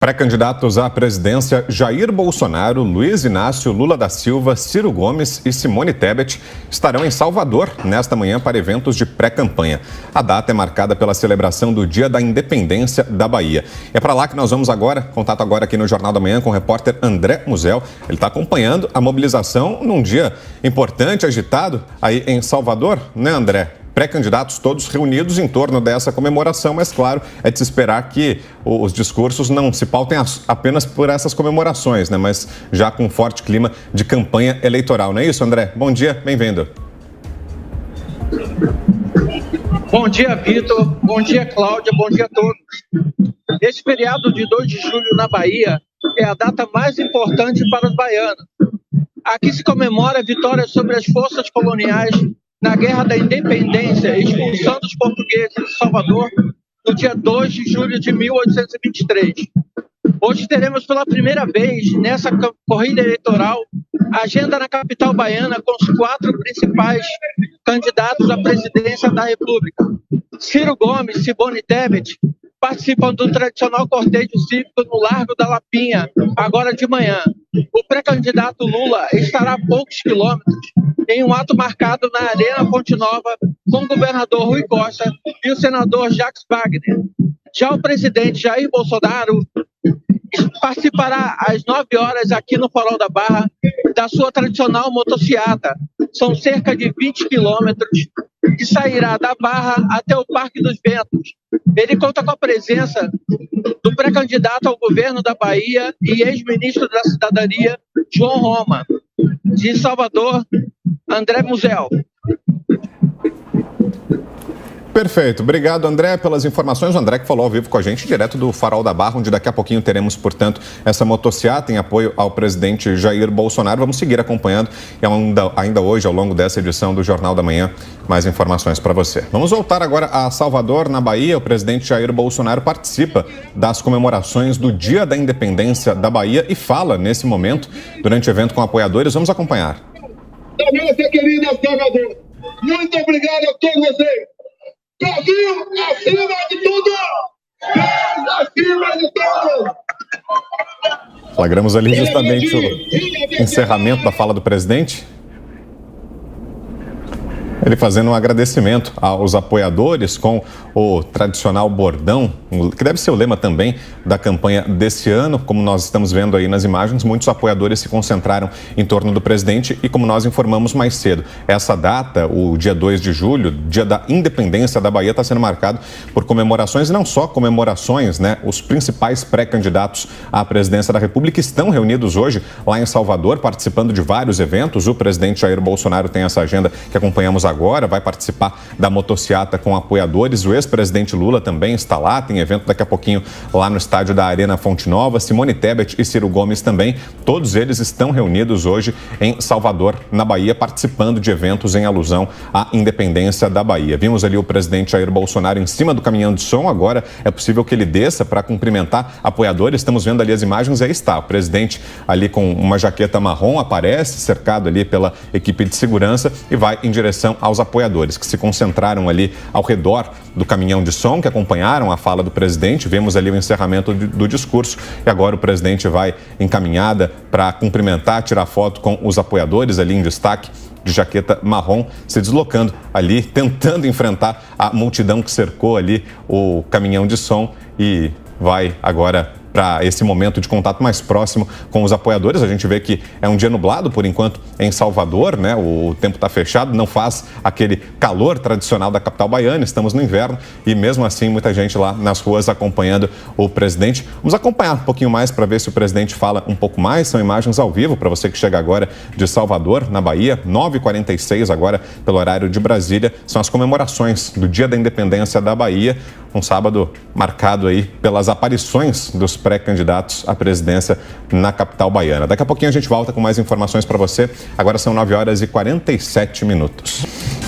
Pré-candidatos à presidência Jair Bolsonaro, Luiz Inácio Lula da Silva, Ciro Gomes e Simone Tebet estarão em Salvador nesta manhã para eventos de pré-campanha. A data é marcada pela celebração do Dia da Independência da Bahia. É para lá que nós vamos agora, contato agora aqui no Jornal da Manhã com o repórter André Muzel. Ele está acompanhando a mobilização num dia importante, agitado aí em Salvador, né, André? Pré-candidatos todos reunidos em torno dessa comemoração, mas claro, é de se esperar que os discursos não se pautem apenas por essas comemorações, né? Mas já com um forte clima de campanha eleitoral, não é isso, André? Bom dia, bem-vindo. Bom dia, Vitor. Bom dia, Cláudia. Bom dia a todos. Esse feriado de 2 de julho na Bahia é a data mais importante para os baianos. Aqui se comemora a vitória sobre as forças coloniais na Guerra da Independência, expulsando os portugueses de Salvador no dia 2 de julho de 1823. Hoje teremos pela primeira vez, nessa corrida eleitoral, a agenda na capital baiana com os 4 principais candidatos à presidência da República. Ciro Gomes e Simone Tebet participam do tradicional cortejo cívico no Largo da Lapinha, agora de manhã. O pré-candidato Lula estará a poucos quilômetros em um ato marcado na Arena Fonte Nova com o governador Rui Costa e o senador Jacques Wagner. Já o presidente Jair Bolsonaro participará às 9 horas aqui no Farol da Barra da sua tradicional motociata. São cerca de 20 quilômetros e sairá da Barra até o Parque dos Ventos. Ele conta com a presença do pré-candidato ao governo da Bahia e ex-ministro da Cidadania, João Roma. De Salvador, André Muzel. Perfeito. Obrigado, André, pelas informações. O André que falou ao vivo com a gente, direto do Farol da Barra, onde daqui a pouquinho teremos, portanto, essa motociata em apoio ao presidente Jair Bolsonaro. Vamos seguir acompanhando e ainda hoje, ao longo dessa edição do Jornal da Manhã, mais informações para você. Vamos voltar agora a Salvador, na Bahia. O presidente Jair Bolsonaro participa das comemorações do Dia da Independência da Bahia e fala, nesse momento, durante o evento com apoiadores. Vamos acompanhar. Da nossa querida Salvador. Muito obrigado a todos vocês. Brasil acima de tudo! Deus acima de tudo! Flagramos ali justamente o encerramento da fala do presidente. Ele fazendo um agradecimento aos apoiadores com o tradicional bordão, que deve ser o lema também da campanha desse ano. Como nós estamos vendo aí nas imagens, muitos apoiadores se concentraram em torno do presidente e, como nós informamos mais cedo, essa data, o dia 2 de julho, dia da independência da Bahia, está sendo marcado por comemorações, e não só comemorações, né? Os principais pré-candidatos à presidência da República estão reunidos hoje lá em Salvador, participando de vários eventos. O presidente Jair Bolsonaro tem essa agenda que acompanhamos agora, vai participar da motociata com apoiadores. O ex-presidente Lula também está lá, tem evento daqui a pouquinho lá no estádio da Arena Fonte Nova. Simone Tebet e Ciro Gomes também, todos eles estão reunidos hoje em Salvador, na Bahia, participando de eventos em alusão à independência da Bahia. Vimos ali o presidente Jair Bolsonaro em cima do caminhão de som, agora é possível que ele desça para cumprimentar apoiadores. Estamos vendo ali as imagens e aí está, o presidente ali com uma jaqueta marrom, aparece cercado ali pela equipe de segurança e vai em direção aos apoiadores que se concentraram ali ao redor do caminhão de som, que acompanharam a fala do presidente. Vemos ali o encerramento do discurso e agora o presidente vai encaminhada para cumprimentar, tirar foto com os apoiadores ali em destaque, de jaqueta marrom, se deslocando ali, tentando enfrentar a multidão que cercou ali o caminhão de som e vai agora para esse momento de contato mais próximo com os apoiadores. A gente vê que é um dia nublado, por enquanto, em Salvador, né? O tempo está fechado, não faz aquele calor tradicional da capital baiana, estamos no inverno e mesmo assim muita gente lá nas ruas acompanhando o presidente. Vamos acompanhar um pouquinho mais para ver se o presidente fala um pouco mais. São imagens ao vivo para você que chega agora de Salvador, na Bahia, 9h46 agora pelo horário de Brasília. São as comemorações do Dia da Independência da Bahia, um sábado marcado aí pelas aparições dos pré-candidatos à presidência na capital baiana. Daqui a pouquinho a gente volta com mais informações para você. Agora são 9h47.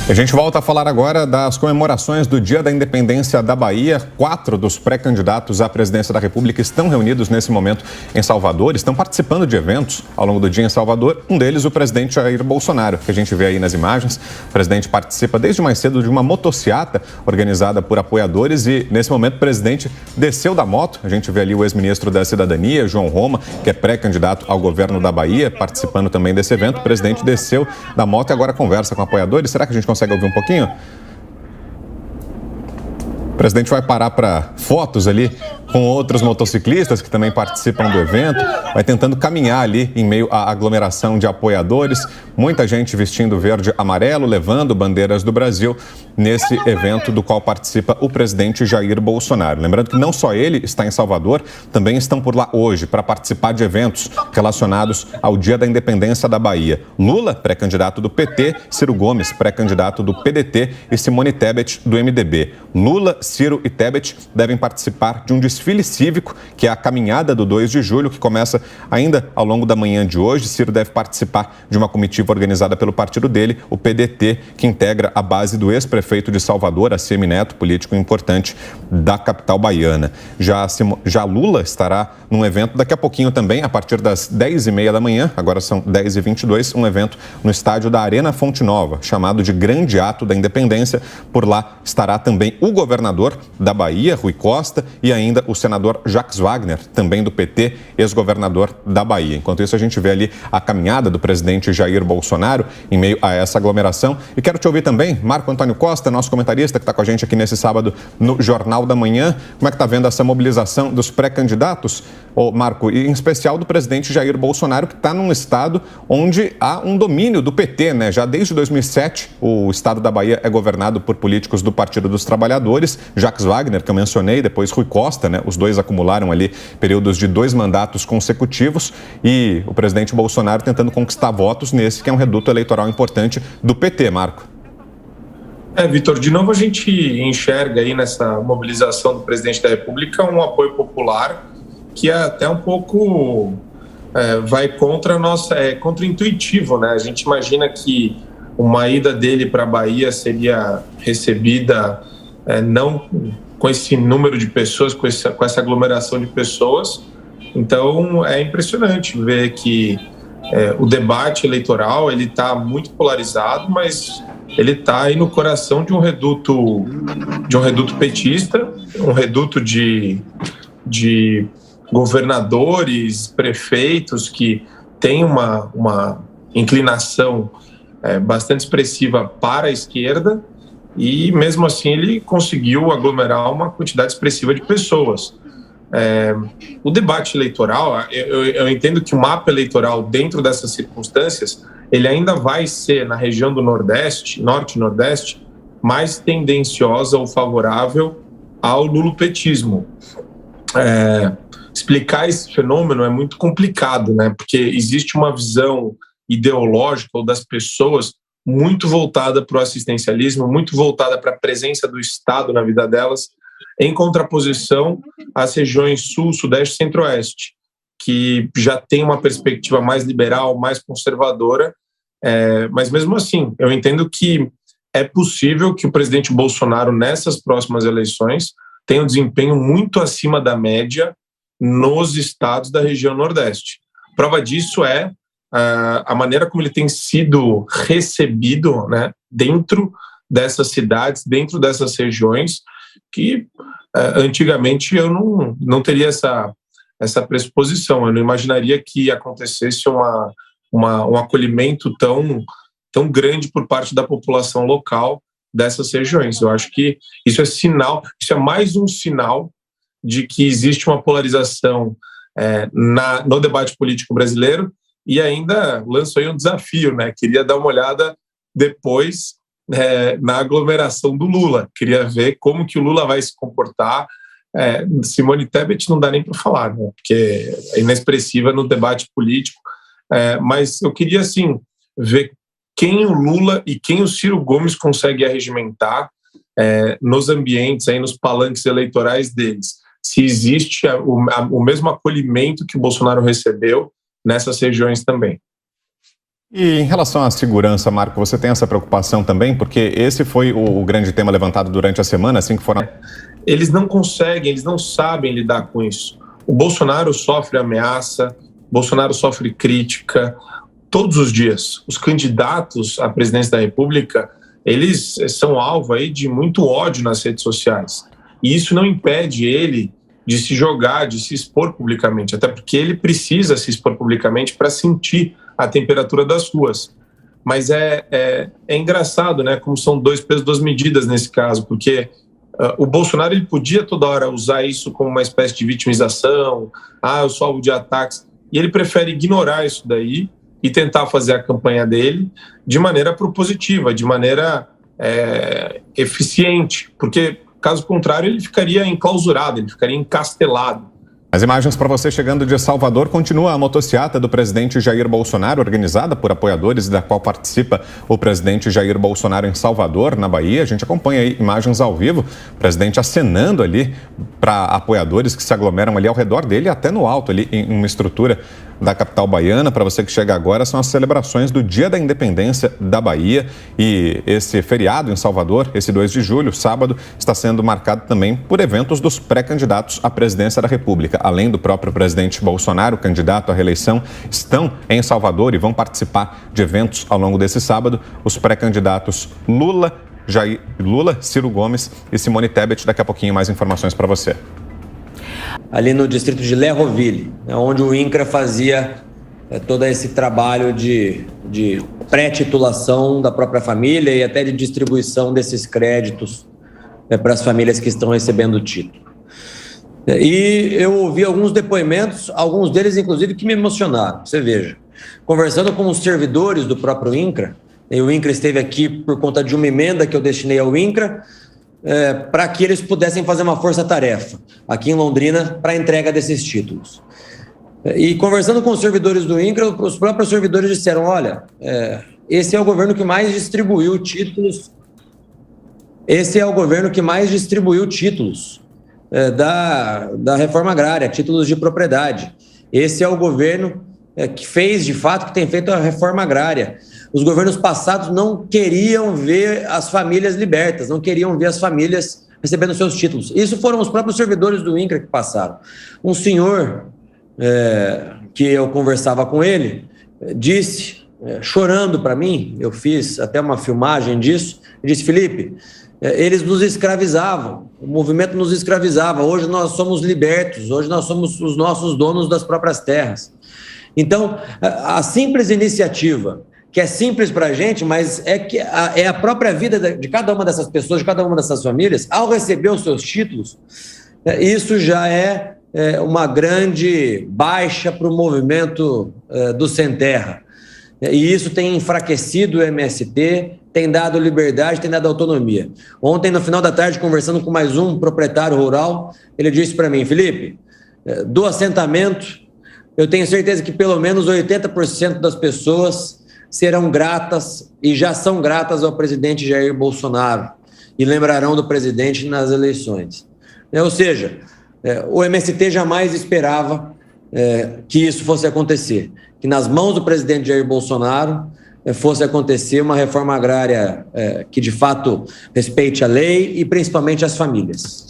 A gente volta a falar agora das comemorações do Dia da Independência da Bahia. 4 dos pré-candidatos à presidência da República estão reunidos nesse momento em Salvador, estão participando de eventos ao longo do dia em Salvador. Um deles, o presidente Jair Bolsonaro, que a gente vê aí nas imagens. O presidente participa desde mais cedo de uma motociata organizada por apoiadores e, nesse momento, o presidente desceu da moto. A gente vê ali o ex-ministro da Cidadania, João Roma, que é pré-candidato ao governo da Bahia, participando também desse evento. O presidente desceu da moto e agora conversa com apoiadores. Será que a gente consegue ouvir um pouquinho? O presidente vai parar para fotos ali com outros motociclistas que também participam do evento, vai tentando caminhar ali em meio à aglomeração de apoiadores, muita gente vestindo verde e amarelo, levando bandeiras do Brasil nesse evento do qual participa o presidente Jair Bolsonaro. Lembrando que não só ele está em Salvador, também estão por lá hoje para participar de eventos relacionados ao Dia da Independência da Bahia. Lula, pré-candidato do PT, Ciro Gomes, pré-candidato do PDT e Simone Tebet, do MDB. Lula, Ciro e Tebet devem participar de um desfile cívico, que é a caminhada do 2 de julho, que começa ainda ao longo da manhã de hoje. Ciro deve participar de uma comitiva organizada pelo partido dele, o PDT, que integra a base do ex-prefeito de Salvador, ACM Neto, político importante da capital baiana. Já Lula estará num evento daqui a pouquinho também, a partir das 10h30 da manhã, agora são 10h22, um evento no estádio da Arena Fonte Nova, chamado de Grande Ato da Independência. Por lá estará também o governador da Bahia, Rui Costa, e ainda o senador Jacques Wagner, também do PT, ex-governador da Bahia. Enquanto isso, a gente vê ali a caminhada do presidente Jair Bolsonaro em meio a essa aglomeração. E quero te ouvir também, Marco Antônio Costa, nosso comentarista que está com a gente aqui nesse sábado no Jornal da Manhã. Como é que está vendo essa mobilização dos pré-candidatos, Marco, e em especial do presidente Jair Bolsonaro, que está num estado onde há um domínio do PT, né? Já desde 2007, o estado da Bahia é governado por políticos do Partido dos Trabalhadores, Jacques Wagner, que eu mencionei, depois Rui Costa, né? Os dois acumularam ali períodos de 2 mandatos consecutivos e o presidente Bolsonaro tentando conquistar votos nesse que é um reduto eleitoral importante do PT, Marco. Vitor, de novo a gente enxerga aí nessa mobilização do presidente da República um apoio popular que é até um pouco vai contra a nossa, contra-intuitivo, né? A gente imagina que uma ida dele para a Bahia seria recebida não com esse número de pessoas, com essa aglomeração de pessoas. Então é impressionante ver que o debate eleitoral ele está muito polarizado, mas ele está aí no coração de um reduto petista, um reduto de governadores, prefeitos que têm uma inclinação bastante expressiva para a esquerda, e mesmo assim ele conseguiu aglomerar uma quantidade expressiva de pessoas. O debate eleitoral, eu entendo que o mapa eleitoral dentro dessas circunstâncias, ele ainda vai ser na região do Nordeste, Norte e Nordeste, mais tendenciosa ou favorável ao lulopetismo. Explicar esse fenômeno é muito complicado, né? Porque existe uma visão ideológica ou das pessoas muito voltada para o assistencialismo, muito voltada para a presença do Estado na vida delas, em contraposição às regiões Sul, Sudeste e Centro-Oeste, que já tem uma perspectiva mais liberal, mais conservadora, mas mesmo assim, eu entendo que é possível que o presidente Bolsonaro, nessas próximas eleições, tenha um desempenho muito acima da média nos estados da região Nordeste. Prova disso é a maneira como ele tem sido recebido, né, dentro dessas cidades, dentro dessas regiões, que antigamente eu não teria essa pressuposição. Eu não imaginaria que acontecesse um acolhimento tão grande por parte da população local dessas regiões. Eu acho que isso é mais um sinal de que existe uma polarização no debate político brasileiro, e ainda lanço aí um desafio, né? Queria dar uma olhada depois na aglomeração do Lula. Queria ver como que o Lula vai se comportar. Simone Tebet não dá nem para falar, né? Porque é inexpressiva no debate político. Mas eu queria, assim, ver quem o Lula e quem o Ciro Gomes conseguem arregimentar nos ambientes, aí, nos palanques eleitorais deles. Se existe o mesmo acolhimento que o Bolsonaro recebeu nessas regiões também. E em relação à segurança, Marco, você tem essa preocupação também? Porque esse foi o grande tema levantado durante a semana, assim que foram... Eles não conseguem, eles não sabem lidar com isso. O Bolsonaro sofre ameaça, Bolsonaro sofre crítica todos os dias. Os candidatos à presidência da República, eles são alvo aí de muito ódio nas redes sociais. E isso não impede ele de se jogar, de se expor publicamente, até porque ele precisa se expor publicamente para sentir a temperatura das ruas. Mas é engraçado, né, como são dois pesos, duas medidas nesse caso, porque o Bolsonaro ele podia toda hora usar isso como uma espécie de vitimização, eu sou alvo de ataques, e ele prefere ignorar isso daí e tentar fazer a campanha dele de maneira propositiva, de maneira eficiente, porque, caso contrário, ele ficaria enclausurado, ele ficaria encastelado. As imagens para você chegando de Salvador. Continua a motociata do presidente Jair Bolsonaro, organizada por apoiadores e da qual participa o presidente Jair Bolsonaro em Salvador, na Bahia. A gente acompanha aí imagens ao vivo, o presidente acenando ali para apoiadores que se aglomeram ali ao redor dele, até no alto ali em uma estrutura da capital baiana. Para você que chega agora, são as celebrações do Dia da Independência da Bahia, e esse feriado em Salvador, esse 2 de julho, sábado, está sendo marcado também por eventos dos pré-candidatos à presidência da República. Além do próprio presidente Bolsonaro, candidato à reeleição, estão em Salvador e vão participar de eventos ao longo desse sábado os pré-candidatos Lula, Ciro Gomes e Simone Tebet. Daqui a pouquinho mais informações para você. Ali no distrito de Lerroville, onde o INCRA fazia todo esse trabalho de pré-titulação da própria família e até de distribuição desses créditos para as famílias que estão recebendo o título. E eu ouvi alguns depoimentos, alguns deles inclusive que me emocionaram. Você veja, conversando com os servidores do próprio INCRA, e o INCRA esteve aqui por conta de uma emenda que eu destinei ao INCRA, para que eles pudessem fazer uma força-tarefa aqui em Londrina para a entrega desses títulos. E conversando com os servidores do INCRA, os próprios servidores disseram: olha, esse é o governo que mais distribuiu títulos, da reforma agrária, títulos de propriedade. Esse é o governo que fez, de fato, que tem feito a reforma agrária. Os governos passados não queriam ver as famílias libertas, não queriam ver as famílias recebendo seus títulos. Isso foram os próprios servidores do INCRA que passaram. Um senhor que eu conversava com ele disse, chorando para mim, eu fiz até uma filmagem disso, ele disse: Felipe, eles nos escravizavam, o movimento nos escravizava, hoje nós somos libertos, hoje nós somos os nossos donos das próprias terras. Então, a simples iniciativa, que é simples para a gente, mas é a própria vida de cada uma dessas pessoas, de cada uma dessas famílias, ao receber os seus títulos, isso já é uma grande baixa para o movimento do Sem Terra. E isso tem enfraquecido o MST, tem dado liberdade, tem dado autonomia. Ontem, no final da tarde, conversando com mais um proprietário rural, ele disse para mim: Felipe, do assentamento, eu tenho certeza que pelo menos 80% das pessoas serão gratas e já são gratas ao presidente Jair Bolsonaro e lembrarão do presidente nas eleições. Ou seja, o MST jamais esperava que isso fosse acontecer, que nas mãos do presidente Jair Bolsonaro fosse acontecer uma reforma agrária que de fato respeite a lei e principalmente as famílias.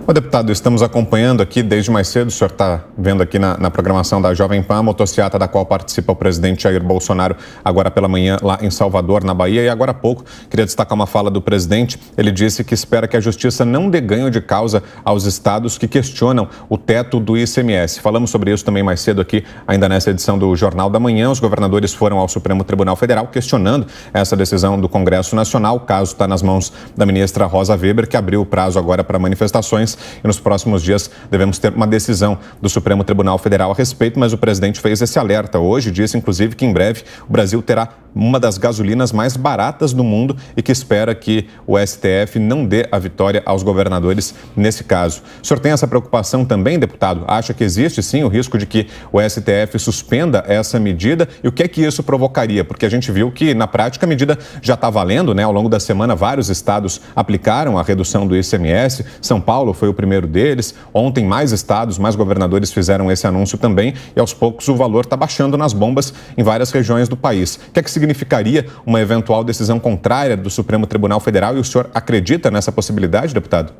Ô, deputado, estamos acompanhando aqui desde mais cedo, o senhor está vendo aqui na programação da Jovem Pan, a motociata da qual participa o presidente Jair Bolsonaro agora pela manhã lá em Salvador, na Bahia. E agora há pouco, queria destacar uma fala do presidente. Ele disse que espera que a justiça não dê ganho de causa aos estados que questionam o teto do ICMS. Falamos sobre isso também mais cedo aqui, ainda nessa edição do Jornal da Manhã. Os governadores foram ao Supremo Tribunal Federal questionando essa decisão do Congresso Nacional. O caso está nas mãos da ministra Rosa Weber, que abriu o prazo agora para manifestações. E nos próximos dias devemos ter uma decisão do Supremo Tribunal Federal a respeito, mas o presidente fez esse alerta hoje, disse inclusive que em breve o Brasil terá uma das gasolinas mais baratas do mundo e que espera que o STF não dê a vitória aos governadores nesse caso. O senhor tem essa preocupação também, deputado? Acha que existe sim o risco de que o STF suspenda essa medida? E o que é que isso provocaria? Porque a gente viu que na prática a medida já está valendo, né? Ao longo da semana vários estados aplicaram a redução do ICMS. São Paulo foi foi o primeiro deles. Ontem, mais estados, mais governadores fizeram esse anúncio também e, aos poucos, o valor está baixando nas bombas em várias regiões do país. O que é que significaria uma eventual decisão contrária do Supremo Tribunal Federal? E o senhor acredita nessa possibilidade, deputado?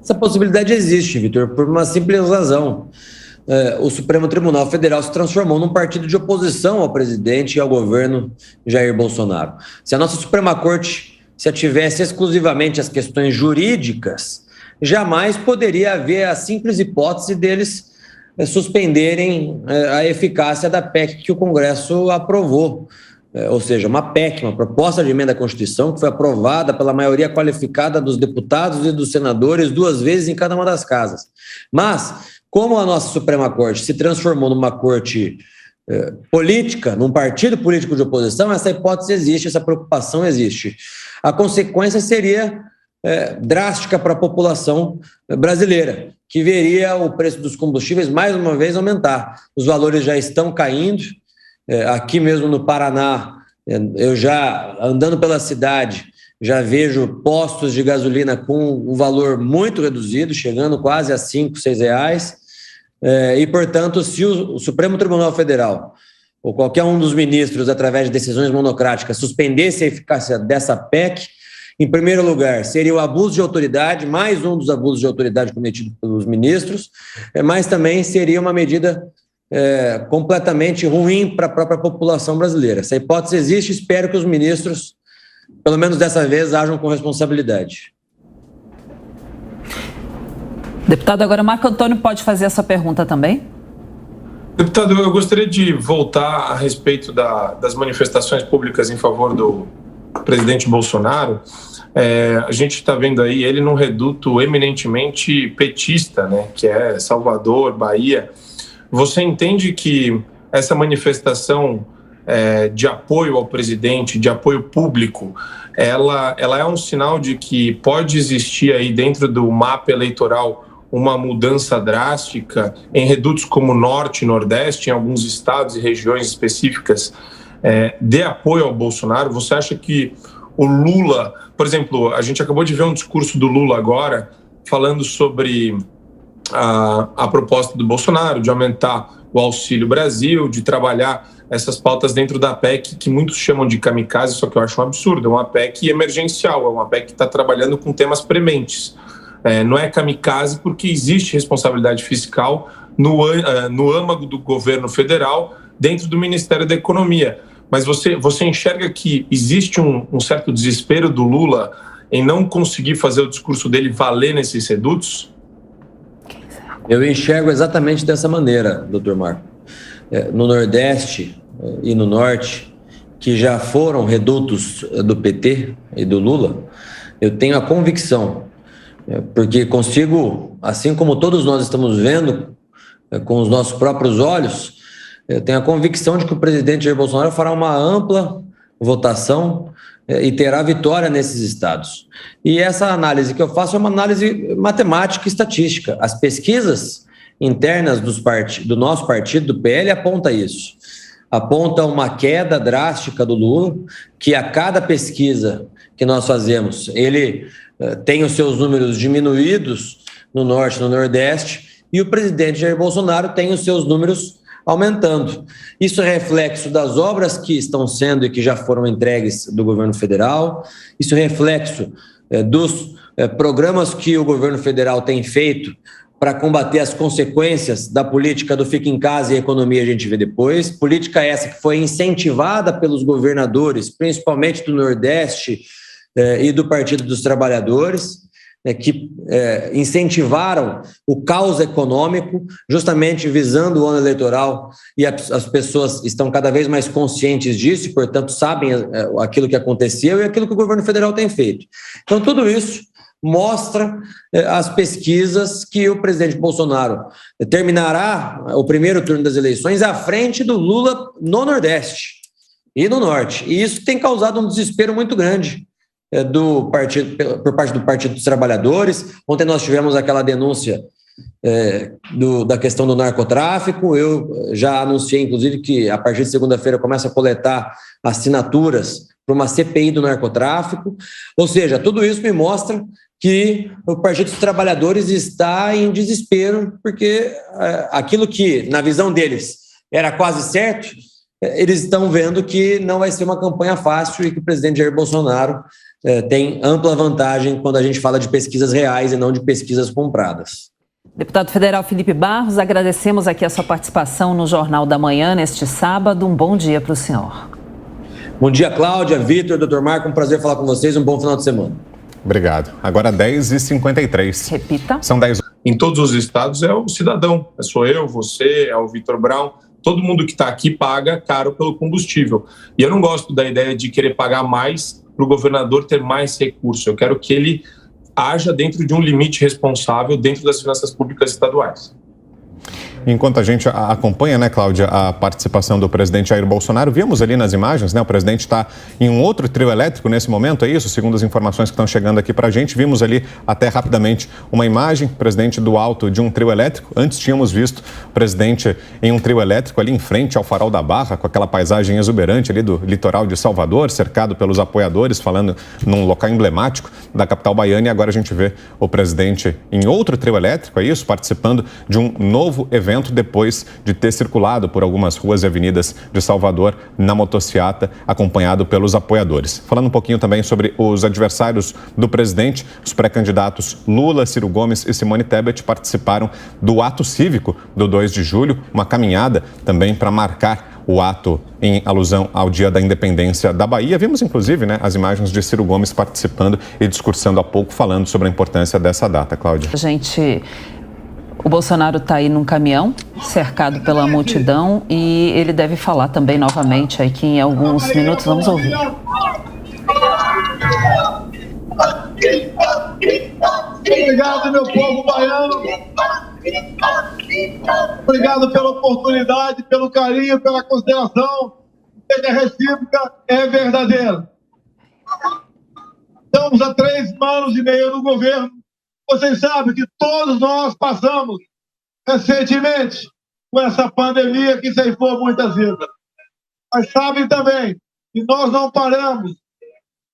Essa possibilidade existe, Vitor, por uma simples razão. O Supremo Tribunal Federal se transformou num partido de oposição ao presidente e ao governo Jair Bolsonaro. Se a nossa Suprema Corte se ativesse exclusivamente às questões jurídicas, jamais poderia haver a simples hipótese deles suspenderem a eficácia da PEC que o Congresso aprovou. Ou seja, uma PEC, uma proposta de emenda à Constituição, que foi aprovada pela maioria qualificada dos deputados e dos senadores 2 vezes em cada uma das casas. Mas, como a nossa Suprema Corte se transformou numa corte política, num partido político de oposição, essa hipótese existe, essa preocupação existe. A consequência seria drástica para a população brasileira, que veria o preço dos combustíveis mais uma vez aumentar. Os valores já estão caindo. Aqui mesmo no Paraná, eu já andando pela cidade, já vejo postos de gasolina com um valor muito reduzido, chegando quase a R$5, R$6. E, portanto, se o Supremo Tribunal Federal ou qualquer um dos ministros, através de decisões monocráticas, suspendesse a eficácia dessa PEC, em primeiro lugar, seria o abuso de autoridade, mais um dos abusos de autoridade cometidos pelos ministros, mas também seria uma medida completamente ruim para a própria população brasileira. Essa hipótese existe, espero que os ministros, pelo menos dessa vez, ajam com responsabilidade. Deputado, agora Marco Antônio pode fazer essa pergunta também? Deputado, eu gostaria de voltar a respeito das manifestações públicas em favor do presidente Bolsonaro. A gente está vendo aí ele num reduto eminentemente petista, né, que é Salvador, Bahia. Você entende que essa manifestação de apoio ao presidente, de apoio público, ela é um sinal de que pode existir aí dentro do mapa eleitoral uma mudança drástica em redutos como Norte e Nordeste, em alguns estados e regiões específicas, de apoio ao Bolsonaro? Você acha que o Lula, por exemplo, a gente acabou de ver um discurso do Lula agora falando sobre a proposta do Bolsonaro de aumentar o Auxílio Brasil, de trabalhar essas pautas dentro da PEC, que muitos chamam de kamikaze, só que eu acho um absurdo. É uma PEC emergencial, é uma PEC que está trabalhando com temas prementes. Não é kamikaze porque existe responsabilidade fiscal no âmago do governo federal, dentro do Ministério da Economia. Mas você enxerga que existe um certo desespero do Lula em não conseguir fazer o discurso dele valer nesses redutos? Eu enxergo exatamente dessa maneira, doutor Marco. No Nordeste e no Norte, que já foram redutos do PT e do Lula, eu tenho a convicção, porque consigo, assim como todos nós estamos vendo com os nossos próprios olhos, eu tenho a convicção de que o presidente Jair Bolsonaro fará uma ampla votação e terá vitória nesses estados. E essa análise que eu faço é uma análise matemática e estatística. As pesquisas internas do nosso partido, do PL, apontam isso. Aponta uma queda drástica do Lula, que a cada pesquisa que nós fazemos, ele tem os seus números diminuídos no Norte e no Nordeste, e o presidente Jair Bolsonaro tem os seus números aumentando. Isso é reflexo das obras que estão sendo e que já foram entregues do governo federal, isso é reflexo dos programas que o governo federal tem feito para combater as consequências da política do fica em casa e a economia a gente vê depois. Política essa que foi incentivada pelos governadores, principalmente do Nordeste e do Partido dos Trabalhadores, que incentivaram o caos econômico, justamente visando o ano eleitoral, e as pessoas estão cada vez mais conscientes disso e, portanto, sabem aquilo que aconteceu e aquilo que o governo federal tem feito. Então, tudo isso mostra as pesquisas que o presidente Bolsonaro terminará o primeiro turno das eleições à frente do Lula no Nordeste e no Norte. E isso tem causado um desespero muito grande por parte do Partido dos Trabalhadores. Ontem nós tivemos aquela denúncia da questão do narcotráfico. Eu já anunciei, inclusive, que a partir de segunda-feira começa a coletar assinaturas para uma CPI do narcotráfico. Ou seja, tudo isso me mostra que o Partido dos Trabalhadores está em desespero, porque aquilo que, na visão deles, era quase certo, eles estão vendo que não vai ser uma campanha fácil e que o presidente Jair Bolsonaro tem ampla vantagem quando a gente fala de pesquisas reais e não de pesquisas compradas. Deputado federal Felipe Barros, agradecemos aqui a sua participação no Jornal da Manhã neste sábado. Um bom dia para o senhor. Bom dia, Cláudia, Vitor, doutor Marco, um prazer falar com vocês, um bom final de semana. Obrigado. Agora 10h53. Repita. São 10. Em todos os estados é o cidadão, sou eu, você, é o Vitor Brown, todo mundo que está aqui paga caro pelo combustível. E eu não gosto da ideia de querer pagar mais para o governador ter mais recurso. Eu quero que ele haja dentro de um limite responsável dentro das finanças públicas estaduais. Enquanto a gente acompanha, né, Cláudia, a participação do presidente Jair Bolsonaro, vimos ali nas imagens, né, o presidente está em um outro trio elétrico nesse momento, é isso? Segundo as informações que estão chegando aqui para a gente, vimos ali até rapidamente uma imagem, presidente do alto de um trio elétrico. Antes tínhamos visto o presidente em um trio elétrico ali em frente ao Farol da Barra, com aquela paisagem exuberante ali do litoral de Salvador, cercado pelos apoiadores, falando num local emblemático da capital baiana. E agora a gente vê o presidente em outro trio elétrico, é isso? Participando de um novo evento depois de ter circulado por algumas ruas e avenidas de Salvador na motociata, acompanhado pelos apoiadores. Falando um pouquinho também sobre os adversários do presidente, os pré-candidatos Lula, Ciro Gomes e Simone Tebet participaram do ato cívico do 2 de julho, uma caminhada também para marcar o ato em alusão ao Dia da Independência da Bahia. Vimos, inclusive, né, as imagens de Ciro Gomes participando e discursando há pouco, falando sobre a importância dessa data, Cláudia. O Bolsonaro está aí num caminhão, cercado pela multidão, e ele deve falar também novamente aqui em alguns minutos. Vamos ouvir. Obrigado, meu povo baiano. Obrigado pela oportunidade, pelo carinho, pela consideração. A recíproca é verdadeira. Estamos há 3 anos e meio no governo. Vocês sabem que todos nós passamos recentemente com essa pandemia que ceifou muitas vidas. Mas sabem também que nós não paramos.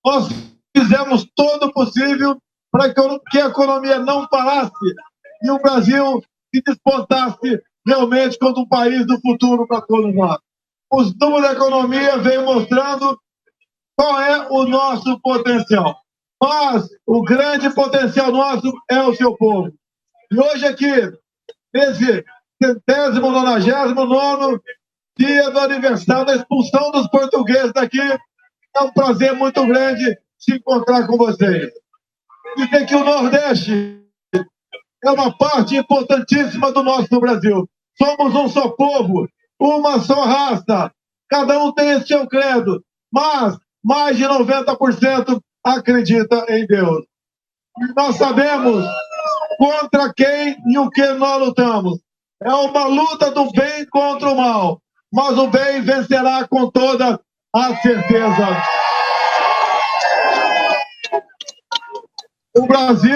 Nós fizemos todo o possível para que a economia não parasse e o Brasil se despontasse realmente como um país do futuro para todos nós. Os números da economia vêm mostrando qual é o nosso potencial. Mas o grande potencial nosso é o seu povo. E hoje aqui, nesse 199º dia do aniversário da expulsão dos portugueses daqui, é um prazer muito grande se encontrar com vocês. Dizer que o Nordeste é uma parte importantíssima do nosso Brasil. Somos um só povo, uma só raça. Cada um tem esse seu credo, mas mais de 90% acredita em Deus. E nós sabemos contra quem e o que nós lutamos. É uma luta do bem contra o mal, mas o bem vencerá com toda a certeza. O Brasil